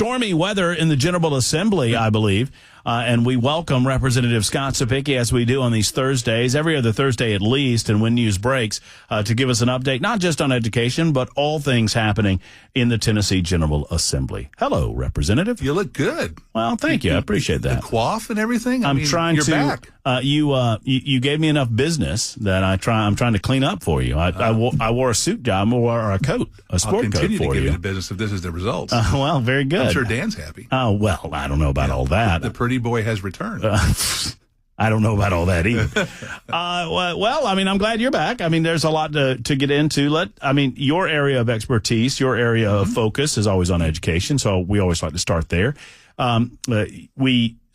stormy weather in the General Assembly, I believe. And we welcome Representative Scott Cepicky, as we do on these Thursdays, every other Thursday at least, and when news breaks, to give us an update, not just on education, but all things happening in the Tennessee General Assembly. Hello, Representative. You look good. Well, thank you. I appreciate that. The coif and everything. I'm trying you're to. Back. You gave me enough business that I'm trying to clean up for you. I wore a suit job or a coat, a sport coat for you. I'll continue to give you the business if this is the results. Well, very good. I'm sure Dan's happy. Oh, well, I don't know about all that. The pretty boy has returned. I don't know about all that either. Well, I mean, I'm glad you're back. I mean, there's a lot to get into. Your area of expertise, your area of focus is always on education, so we always like to start there.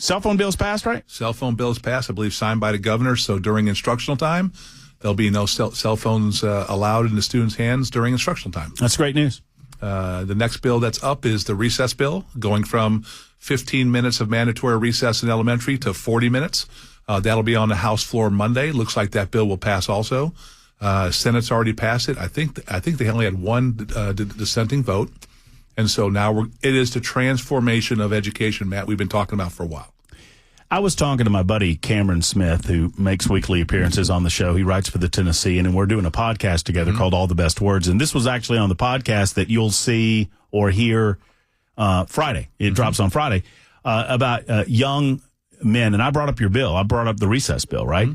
Cell phone bills passed, right? Cell phone bills passed, I believe, signed by the governor. So during instructional time, there'll be no cell phones allowed in the students' hands during instructional time. That's great news. The next bill that's up is the recess bill, going from 15 minutes of mandatory recess in elementary to 40 minutes. That'll be on the House floor Monday. Looks like that bill will pass also. Senate's already passed it. I think they only had one dissenting vote. And so now it is the transformation of education, Matt, we've been talking about for a while. I was talking to my buddy Cameron Smith, who makes weekly appearances on the show. He writes for the Tennessean, and we're doing a podcast together called All the Best Words. And this was actually on the podcast that you'll see or hear Friday. It drops on Friday about young men. And I brought up your bill. I brought up the recess bill, right?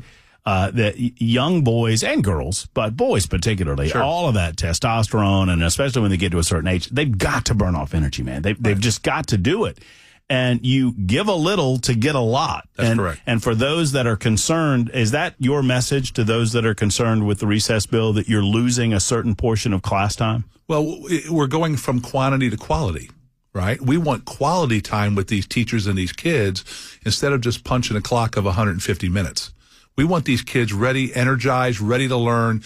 That young boys and girls, but boys particularly, all of that testosterone, and especially when they get to a certain age, they've got to burn off energy, man. They've just got to do it. And you give a little to get a lot. That's correct. And for those that are concerned, is that your message to those that are concerned with the recess bill, that you're losing a certain portion of class time? Well, we're going from quantity to quality, right? We want quality time with these teachers and these kids instead of just punching a clock of 150 minutes. We want these kids ready, energized, ready to learn,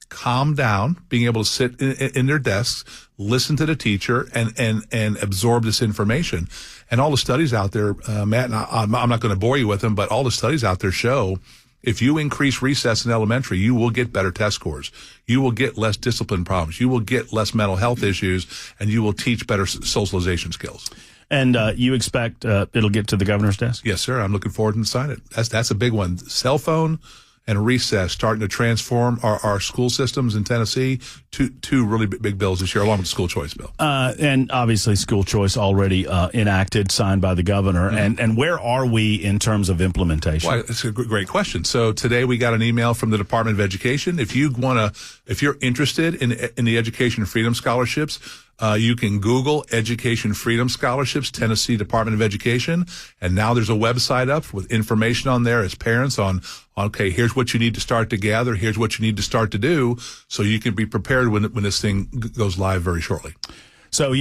calm down, being able to sit in their desks, listen to the teacher, and absorb this information. And all the studies out there, Matt, and I'm not going to bore you with them, but all the studies out there show if you increase recess in elementary, you will get better test scores. You will get less discipline problems. You will get less mental health issues, and you will teach better socialization skills. And you expect it'll get to the governor's desk? Yes, sir. I'm looking forward to sign it. That's a big one. Cell phone and recess starting to transform our school systems in Tennessee. Two really big bills this year, along with the school choice bill. And obviously school choice already enacted, signed by the governor. And where are we in terms of implementation? Well, it's a great question. So today we got an email from the Department of Education. If you're interested in the Education Freedom Scholarships, you can Google Education Freedom Scholarships, Tennessee Department of Education. And now there's a website up with information on there as parents on, okay, here's what you need to start to gather. Here's what you need to start to do so you can be prepared when this thing goes live very shortly. So,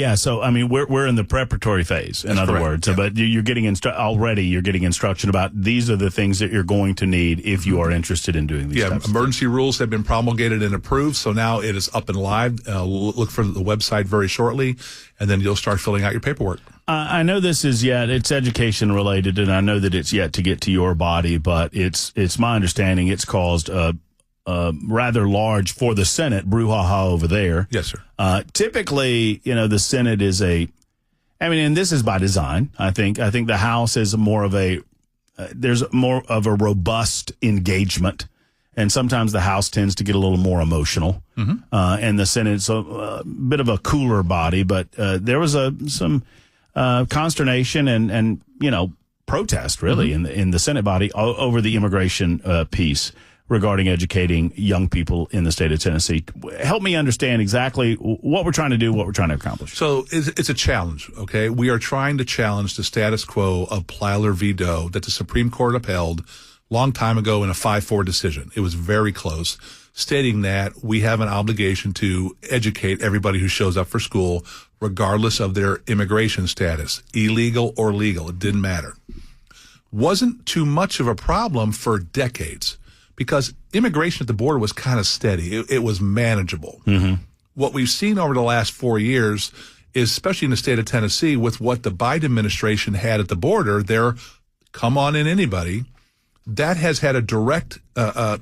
I mean, we're in the preparatory phase, in other words, but you're getting you're getting instruction about these are the things that you're going to need if you are interested in doing these types emergency rules have been promulgated and approved, so now it is up and live. Look for the website very shortly, and then you'll start filling out your paperwork. I know it's education related, and I know that it's yet to get to your body, but it's my understanding it's caused rather large, for the Senate, brouhaha over there. Yes, sir. Typically, the Senate is and this is by design. I think the House is there's more of a robust engagement, and sometimes the House tends to get a little more emotional, and the Senate's a bit of a cooler body, but there was some consternation and protest really in the Senate body over the immigration piece regarding educating young people in the state of Tennessee. Help me understand exactly what we're trying to do, what we're trying to accomplish. So it's a challenge, okay? We are trying to challenge the status quo of Plyler v. Doe that the Supreme Court upheld long time ago in a 5-4 decision. It was very close, stating that we have an obligation to educate everybody who shows up for school, regardless of their immigration status, illegal or legal. It didn't matter. Wasn't too much of a problem for decades, because immigration at the border was kind of steady. It was manageable. What we've seen over the last 4 years is, especially in the state of Tennessee, with what the Biden administration had at the border, their come on in anybody, that has had a direct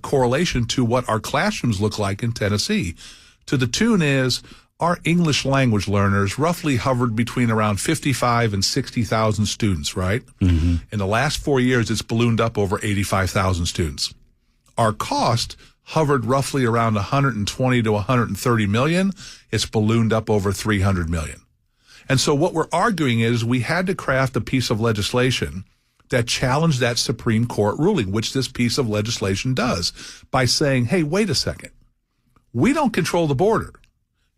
correlation to what our classrooms look like in Tennessee. To the tune is our English language learners roughly hovered between around 55 and 60,000 students, right? Mm-hmm. In the last 4 years, it's ballooned up over 85,000 students. Our cost hovered roughly around 120 to 130 million. It's ballooned up over 300 million. And so what we're arguing is we had to craft a piece of legislation that challenged that Supreme Court ruling, which this piece of legislation does, by saying, hey, wait a second. We don't control the border.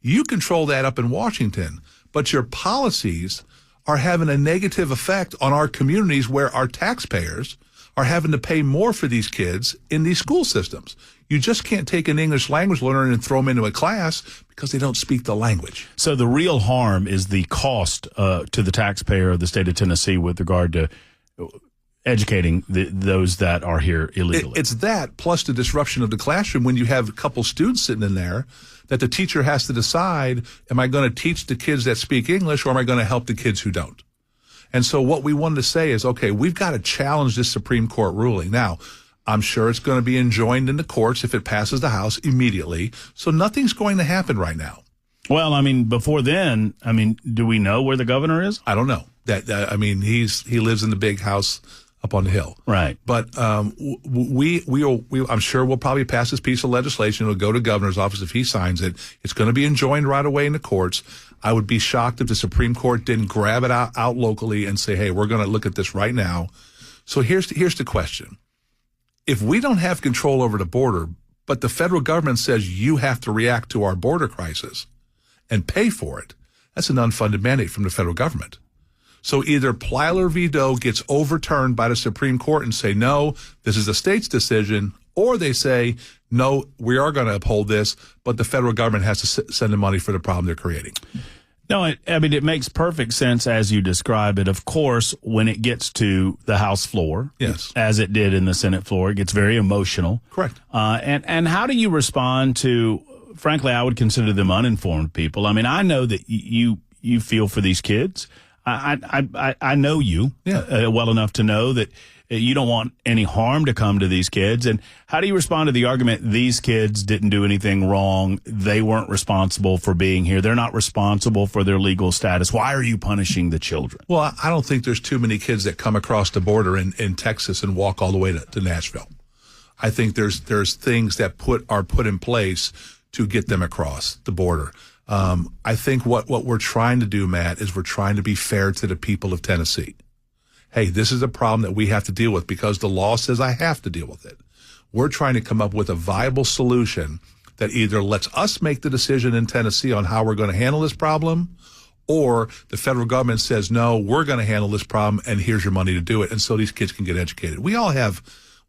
You control that up in Washington, but your policies are having a negative effect on our communities where our taxpayers are having to pay more for these kids in these school systems. You just can't take an English language learner and throw them into a class because they don't speak the language. So the real harm is the cost to the taxpayer of the state of Tennessee with regard to educating those that are here illegally. It's that plus the disruption of the classroom when you have a couple students sitting in there that the teacher has to decide, am I going to teach the kids that speak English or am I going to help the kids who don't? And so what we wanted to say is, okay, we've got to challenge this Supreme Court ruling. Now, I'm sure it's going to be enjoined in the courts if it passes the House immediately. So nothing's going to happen right now. Well, I mean, before then, I mean, do we know where the governor is? I don't know. I mean, he lives in the big house up on the hill. Right. But I'm sure we'll probably pass this piece of legislation. It'll go to the governor's office. If he signs it, it's going to be enjoined right away in the courts. I would be shocked if the Supreme Court didn't grab it out locally and say, hey, we're going to look at this right now. So here's the question. If we don't have control over the border, but the federal government says you have to react to our border crisis and pay for it, that's an unfunded mandate from the federal government. So either Plyler v. Doe gets overturned by the Supreme Court and say, no, this is the state's decision, or they say, no, we are going to uphold this, but the federal government has to send the money for the problem they're creating. No, I mean, it makes perfect sense as you describe it. Of course, when it gets to the House floor, yes, as it did in the Senate floor, it gets very emotional. Correct. And how do you respond to, frankly, I would consider them uninformed people. I mean, I know that you feel for these kids. I know you well enough to know that you don't want any harm to come to these kids. And how do you respond to the argument these kids didn't do anything wrong? They weren't responsible for being here. They're not responsible for their legal status. Why are you punishing the children? Well, I don't think there's too many kids that come across the border in Texas and walk all the way to Nashville. I think there's things that are put in place to get them across the border. I think what we're trying to do, Matt, is we're trying to be fair to the people of Tennessee. Hey, this is a problem that we have to deal with because the law says I have to deal with it. We're trying to come up with a viable solution that either lets us make the decision in Tennessee on how we're going to handle this problem, or the federal government says, no, we're going to handle this problem and here's your money to do it. And so these kids can get educated. We all have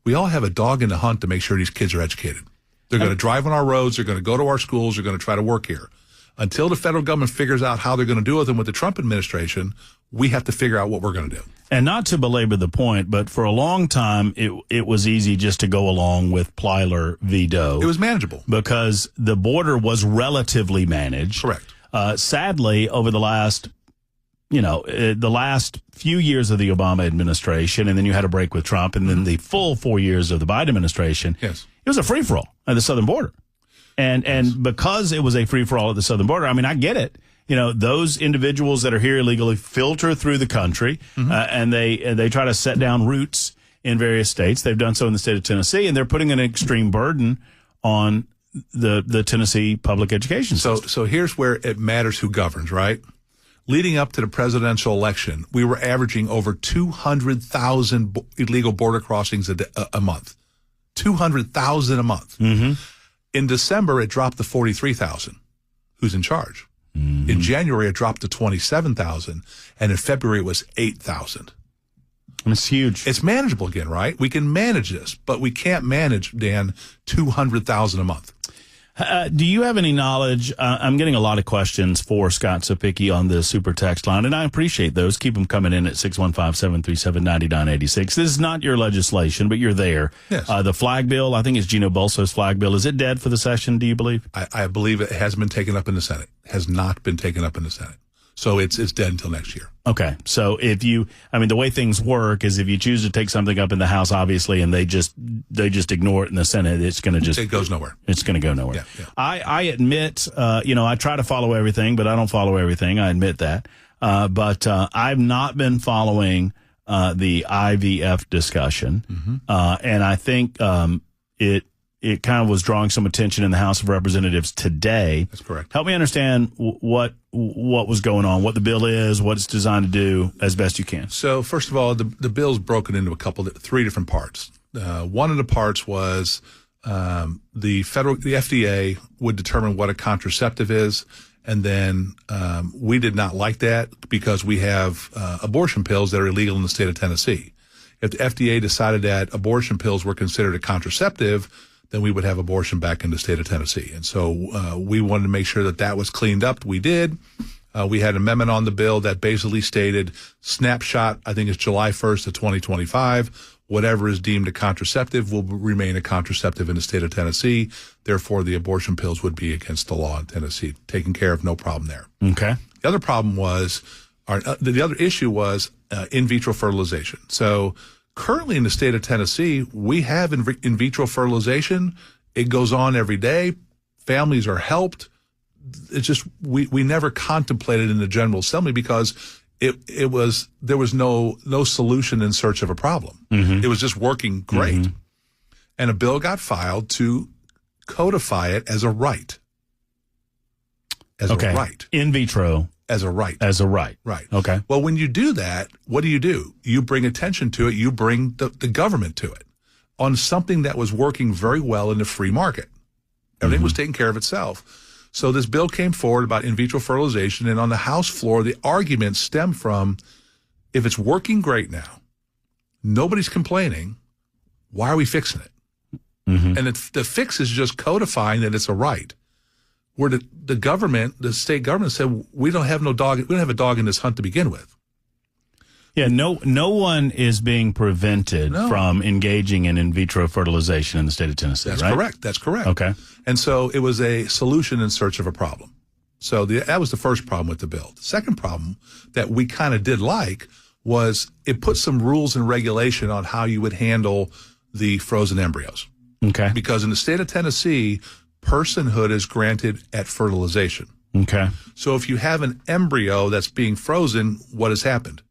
a dog in the hunt to make sure these kids are educated. They're going to drive on our roads. They're going to go to our schools. They're going to try to work here. Until the federal government figures out how they're going to do with them with the Trump administration, we have to figure out what we're going to do. And not to belabor the point, but for a long time, it was easy just to go along with Plyler v. Doe. It was manageable. Because the border was relatively managed. Correct. Sadly, over the last few years of the Obama administration, and then you had a break with Trump, and then the full 4 years of the Biden administration, yes, it was a free-for-all at the southern border. And because it was a free-for-all at the southern border, I mean, I get it. You know, those individuals that are here illegally filter through the country, and they try to set down roots in various states. They've done so in the state of Tennessee, and they're putting an extreme burden on the Tennessee public education system. So here's where it matters who governs, right? Leading up to the presidential election, we were averaging over 200,000 illegal border crossings a month. 200,000 a month. Mm-hmm. In December, it dropped to 43,000. Who's in charge? Mm-hmm. In January, it dropped to 27,000. And in February, it was 8,000. It's huge. It's manageable again, right? We can manage this, but we can't manage, Dan, 200,000 a month. Do you have any knowledge? I'm getting a lot of questions for Scott Cepicky on the super text line, and I appreciate those. Keep them coming in at 615-737-9986. This is not your legislation, but you're there. Yes. The flag bill, I think it's Gino Bolso's flag bill. Is it dead for the session, do you believe? I believe it hasn't been taken up in the Senate. Has not been taken up in the Senate. So it's dead until next year. Okay. So the way things work is if you choose to take something up in the House, obviously, and they just ignore it in the Senate, it goes nowhere. It's going to go nowhere. Yeah. I admit, I try to follow everything, but I don't follow everything. I admit that. But I've not been following the IVF discussion. And I think it kind of was drawing some attention in the House of Representatives today. That's correct. Help me understand what was going on, what the bill is, what it's designed to do as best you can. So first of all, the bill's broken into three different parts. One of the parts was the FDA would determine what a contraceptive is. And then we did not like that because we have abortion pills that are illegal in the state of Tennessee. If the FDA decided that abortion pills were considered a contraceptive, then we would have abortion back in the state of Tennessee. And so we wanted to make sure that was cleaned up. We did. We had an amendment on the bill that basically stated snapshot, I think it's July 1st of 2025. Whatever is deemed a contraceptive will remain a contraceptive in the state of Tennessee. Therefore, the abortion pills would be against the law in Tennessee. Taken care of, no problem there. Okay. The other problem was, the other issue was in vitro fertilization. So currently in the state of Tennessee, we have in vitro fertilization. It goes on every day. Families are helped. It's just we never contemplated in the General Assembly because there was no solution in search of a problem. It was just working great. And a bill got filed to codify it as a right. A right. In vitro. As a right. As a right. Right. Okay. Well, when you do that, what do? You bring attention to it. You bring the government to it on something that was working very well in the free market. Everything was taking care of itself. So this bill came forward about in vitro fertilization, and on the House floor, the argument stemmed from, if it's working great now, nobody's complaining, why are we fixing it? And the fix is just codifying that it's a right. Where the government, the state government said, we don't have a dog in this hunt to begin with. Yeah, no one is being prevented from engaging in vitro fertilization in the state of Tennessee, That's right? correct. That's correct. Okay. And so it was a solution in search of a problem. So that was the first problem with the bill. The second problem that we kind of did like was it put some rules and regulation on how you would handle the frozen embryos. Okay. Because in the state of Tennessee, personhood is granted at fertilization. Okay. So if you have an embryo that's being frozen, what has happened?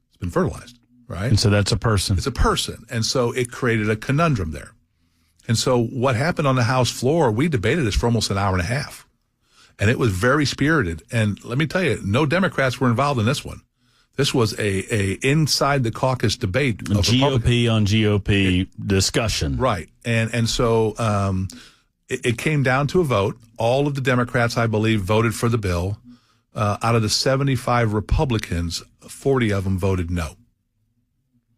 It's been fertilized, right? And so that's a person. It's a person. And so it created a conundrum there. And so what happened on the House floor, we debated this for almost an hour and a half. And it was very spirited. And let me tell you, no Democrats were involved in this one. This was a inside the caucus debate of GOP on GOP discussion. Right. And so it came down to a vote. All of the Democrats, I believe, voted for the bill. Out of the 75 Republicans, 40 of them voted no.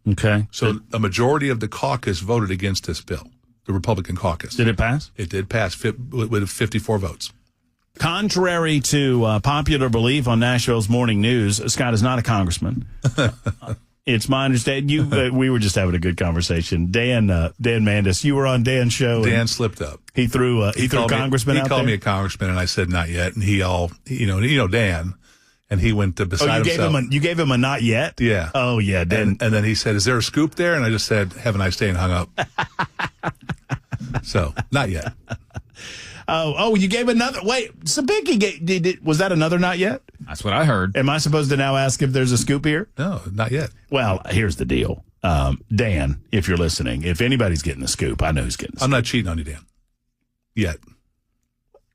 Okay. So a majority of the caucus voted against this bill, the Republican caucus. Did it pass? It did pass with 54 votes. Contrary to popular belief on Nashville's morning news, Scott is not a congressman. It's my understanding. We were just having a good conversation. Dan Mandis, you were on Dan's show. Dan slipped up. He threw congressman out there. He called me a congressman, and I said not yet. And he Dan, and he went to beside himself. You gave him a not yet? Yeah. Oh yeah. Dan. And then he said, "Is there a scoop there?" And I just said, "Have a nice day," and hung up. So not yet. Oh, you gave another. Wait, Cepicky was that another not yet? That's what I heard. Am I supposed to now ask if there's a scoop here? No, not yet. Well, here's the deal. Dan, if you're listening, if anybody's getting the scoop, I know who's getting the scoop. I'm not cheating on you, Dan. Yet.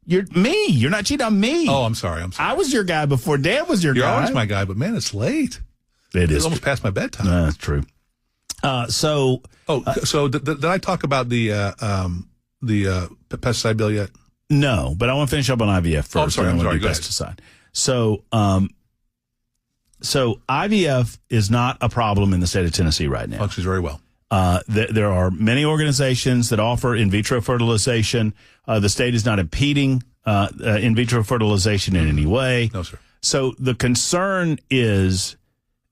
You're not cheating on me. Oh, I'm sorry. I was your guy before Dan was your guy. You're always my guy, but man, it's late. It's almost past my bedtime. That's true. So did I talk about the pesticide bill yet? No, but I want to finish up on IVF first. Oh, I'm sorry. Go pesticide. ahead. So IVF is not a problem in the state of Tennessee right now. Functions very well. There are many organizations that offer in vitro fertilization. The state is not impeding in vitro fertilization in any way. No, sir. So the concern is,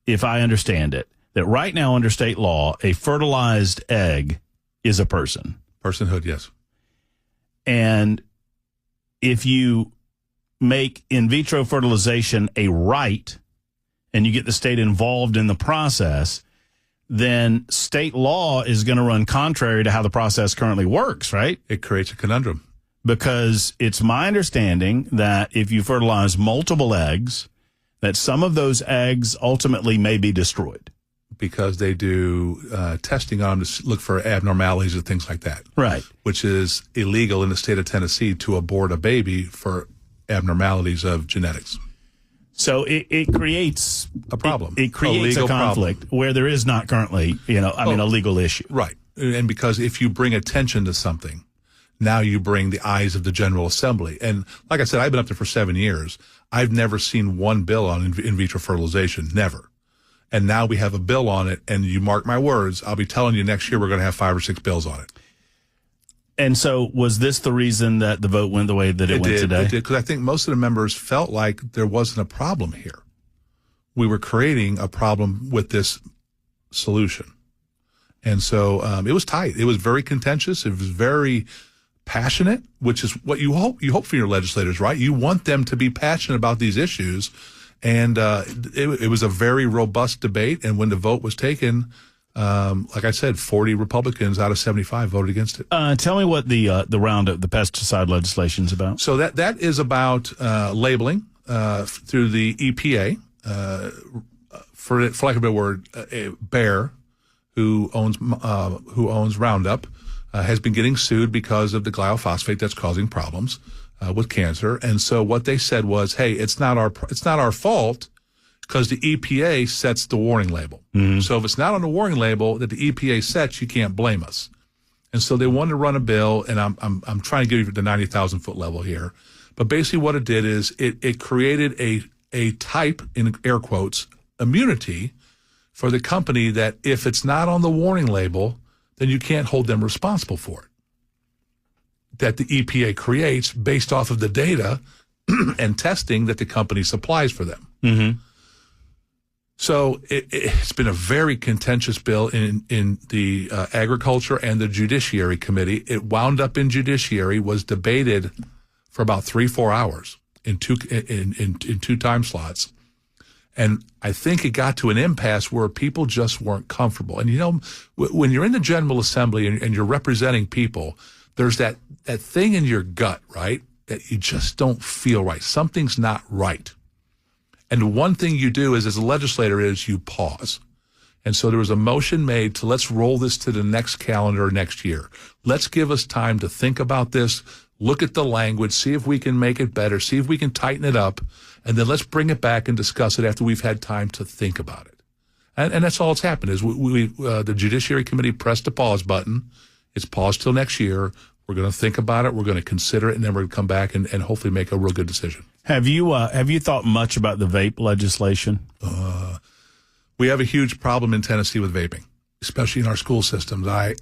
if I understand it, that right now under state law, a fertilized egg is a person. Personhood, yes. And if you make in vitro fertilization a right and you get the state involved in the process, then state law is going to run contrary to how the process currently works, right? It creates a conundrum. Because it's my understanding that if you fertilize multiple eggs, that some of those eggs ultimately may be destroyed. Because they do testing on them to look for abnormalities and things like that. Right. Which is illegal in the state of Tennessee to abort a baby for abnormalities of genetics. So it creates a problem. It creates a conflict where there is not currently, a legal issue. Right. And because if you bring attention to something, now you bring the eyes of the General Assembly. And like I said, I've been up there for 7 years. I've never seen one bill on in vitro fertilization. Never. And now we have a bill on it. And you mark my words, I'll be telling you next year we're going to have 5 or 6 bills on it. And so was this the reason that the vote went the way that it went today? It did, because I think most of the members felt like there wasn't a problem here. We were creating a problem with this solution. And so it was tight. It was very contentious. It was very passionate, which is what you hope for your legislators, right? You want them to be passionate about these issues. And it was a very robust debate. And when the vote was taken, like I said, 40 Republicans out of 75 voted against it. Tell me what the roundup, the pesticide legislation is about. So that is about labeling through the EPA, for lack of a better word, Bayer, who owns Roundup, has been getting sued because of the glyphosate that's causing problems with cancer. And so what they said was, hey, it's not our fault, because the EPA sets the warning label. Mm-hmm. So if it's not on the warning label that the EPA sets, you can't blame us. And so they wanted to run a bill, and I'm trying to give you the 90,000 foot level here. But basically what it did is it created a type, in air quotes, immunity for the company that if it's not on the warning label, then you can't hold them responsible for it. That the EPA creates based off of the data and testing that the company supplies for them. Mm-hmm. So it's been a very contentious bill in the Agriculture and the Judiciary Committee. It wound up in Judiciary, was debated for about 3-4 hours in two time slots. And I think it got to an impasse where people just weren't comfortable. And, when you're in the General Assembly and you're representing people, there's that thing in your gut, right, that you just don't feel right. Something's not right. And the one thing you do as a legislator is you pause. And so there was a motion made to let's roll this to the next calendar next year. Let's give us time to think about this, look at the language, see if we can make it better, see if we can tighten it up, and then let's bring it back and discuss it after we've had time to think about it. And that's all that's happened is the Judiciary Committee pressed the pause button. It's paused till next year. We're going to think about it. We're going to consider it, and then we're going to come back and hopefully make a real good decision. Have you thought much about the vape legislation? We have a huge problem in Tennessee with vaping, especially in our school systems. I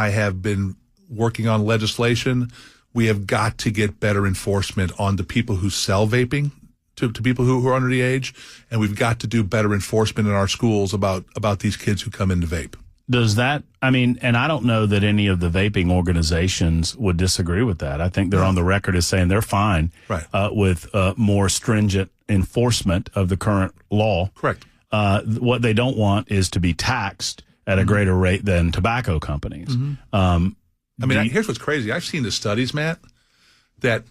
have been working on legislation. We have got to get better enforcement on the people who sell vaping to people who are under the age, and we've got to do better enforcement in our schools about these kids who come in to vape. Does that, and I don't know that any of the vaping organizations would disagree with that. I think they're on the record as saying they're fine with more stringent enforcement of the current law. Correct. What they don't want is to be taxed at a greater rate than tobacco companies. Mm-hmm. Here's what's crazy. I've seen the studies, Matt, that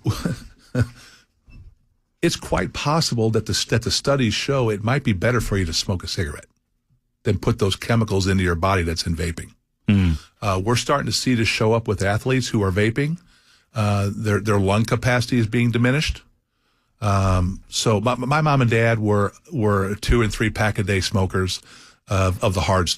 it's quite possible that the studies show it might be better for you to smoke a cigarette than put those chemicals into your body that's in vaping. We're starting to see this show up with athletes who are vaping. Their lung capacity is being diminished. So my mom and dad were 2 and 3 pack a day smokers of the hard,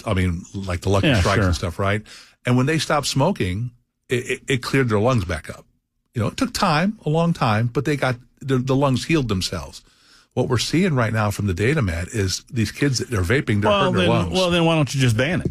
like the Lucky Strikes and stuff, right? And when they stopped smoking, it cleared their lungs back up. It took time, a long time, but they got the lungs healed themselves. What we're seeing right now from the data, Matt, is these kids that are vaping, they're hurting their lungs. Well, then why don't you just ban it?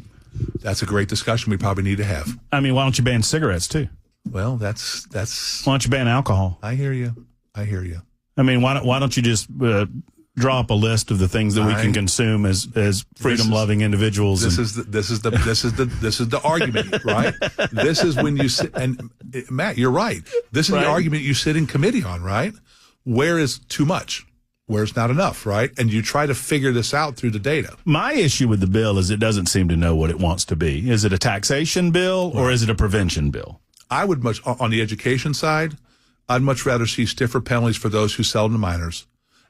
That's a great discussion we probably need to have. Why don't you ban cigarettes too? Well, that's. Why don't you ban alcohol? I hear you. Why don't you just draw up a list of the things that we can consume as freedom-loving individuals? This is the argument, right? This is when you sit, and Matt, you're right. This is the argument you sit in committee on, right? where is too much? Where's not enough, right? And you try to figure this out through the data. My issue with the bill is it doesn't seem to know what it wants to be. Is it a taxation bill or is it a prevention bill? I would much, on the education side, I'd much rather see stiffer penalties for those who sell to minors.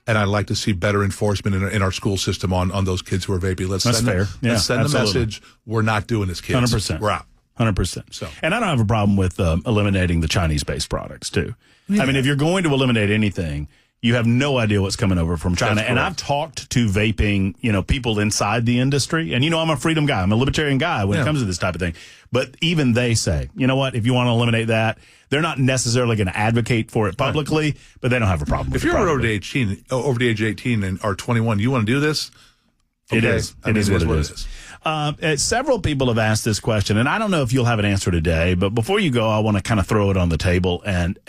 And I'd like to see better enforcement in our school system on those kids who are vaping. Let's send the message, we're not doing this, kids. 100%. We're out. 100%. So. And I don't have a problem with eliminating the Chinese-based products, too. Yeah. I mean, if you're going to eliminate anything, you have no idea what's coming over from China. And I've talked to vaping, people inside the industry. And, I'm a freedom guy. I'm a libertarian guy when it comes to this type of thing. But even they say, you know what, if you want to eliminate that, they're not necessarily going to advocate for it publicly, but they don't have a problem with it. If you're over the age 18 and or 21, you want to do this? Okay. It is. It is what it is. Several people have asked this question, and I don't know if you'll have an answer today, but before you go, I want to kind of throw it on the table and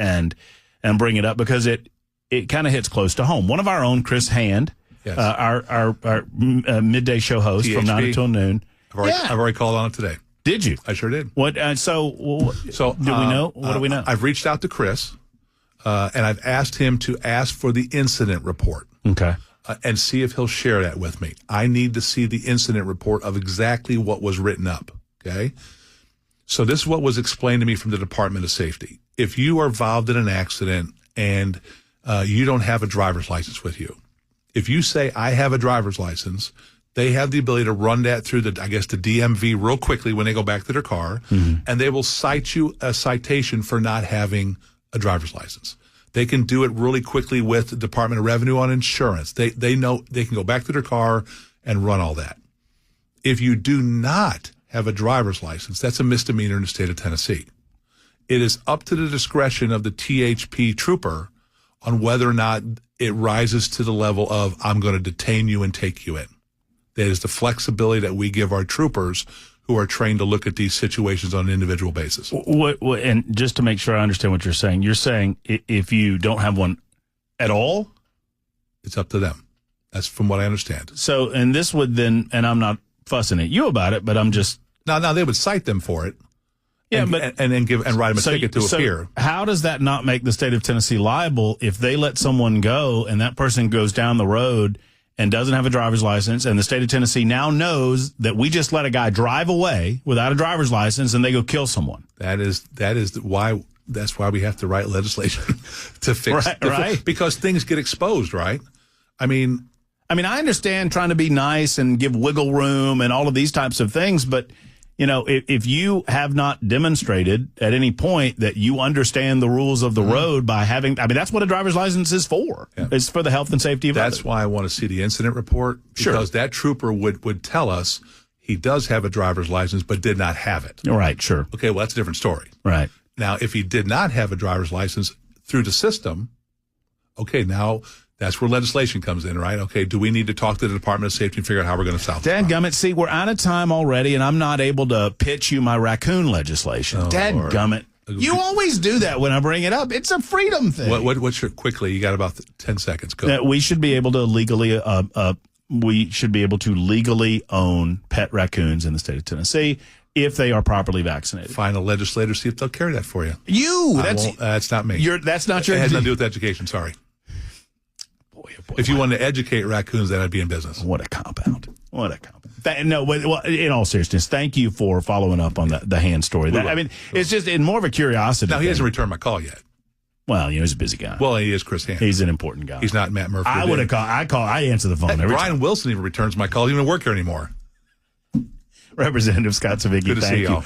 bring it up because it kind of hits close to home. One of our own, Chris Hand, yes. our midday show host THP. from 9 until noon. I've already called on it today. Did you? I sure did. What? So do we know? What do we know? I've reached out to Chris, and I've asked him to ask for the incident report. Okay. And see if he'll share that with me. I need to see the incident report of exactly what was written up. Okay. So this is what was explained to me from the Department of Safety. If you are involved in an accident and you don't have a driver's license with you, if you say, I have a driver's license, they have the ability to run that through the DMV real quickly when they go back to their car, and they will cite you a citation for not having a driver's license. They can do it really quickly with the Department of Revenue on insurance. They know they can go back to their car and run all that. If you do not have a driver's license, that's a misdemeanor in the state of Tennessee. It is up to the discretion of the THP trooper on whether or not it rises to the level of, I'm going to detain you and take you in. That is the flexibility that we give our troopers who are trained to look at these situations on an individual basis. And just to make sure I understand what you're saying if you don't have one at all? It's up to them. That's from what I understand. So, and this would then, and I'm not fussing at you about it, but I'm just... Now they would cite them for it. Yeah, and, but and then write them a ticket to appear. How does that not make the state of Tennessee liable if they let someone go and that person goes down the road and doesn't have a driver's license, and the state of Tennessee now knows that we just let a guy drive away without a driver's license and they go kill someone? That's why we have to write legislation to fix right? Because things get exposed, right? I mean, I understand trying to be nice and give wiggle room and all of these types of things, but if you have not demonstrated at any point that you understand the rules of the road by having, that's what a driver's license is for. Yeah. It's for the health and safety of others. That's why I want to see the incident report, because that trooper would tell us he does have a driver's license but did not have it. Right, sure. Okay, well, that's a different story. Right. Now, if he did not have a driver's license through the system, okay, now that's where legislation comes in, right? Okay, do we need to talk to the Department of Safety and figure out how we're going to solve this? Dadgummit, see, we're out of time already, and I'm not able to pitch you my raccoon legislation. Dadgummit. You always do that when I bring it up. It's a freedom thing. What's your, quickly, you got about 10 seconds. Go. We should be able to legally own pet raccoons in the state of Tennessee if they are properly vaccinated. Find a legislator, see if they'll carry that for you. That's not me. That's not your... It has nothing to do with education, sorry. If you wanted to educate raccoons, then I'd be in business. What a cop-out. In all seriousness, thank you for following up on the Hand story. It's just more of a curiosity. Now, he hasn't returned my call yet. Well, he's a busy guy. Well, he is Chris Hand. He's an important guy. He's not Matt Murphy. I would have called. I answer the phone every Brian time. Wilson even returns my call. He doesn't work here anymore. Representative Scott Cepicky, Good to see y'all.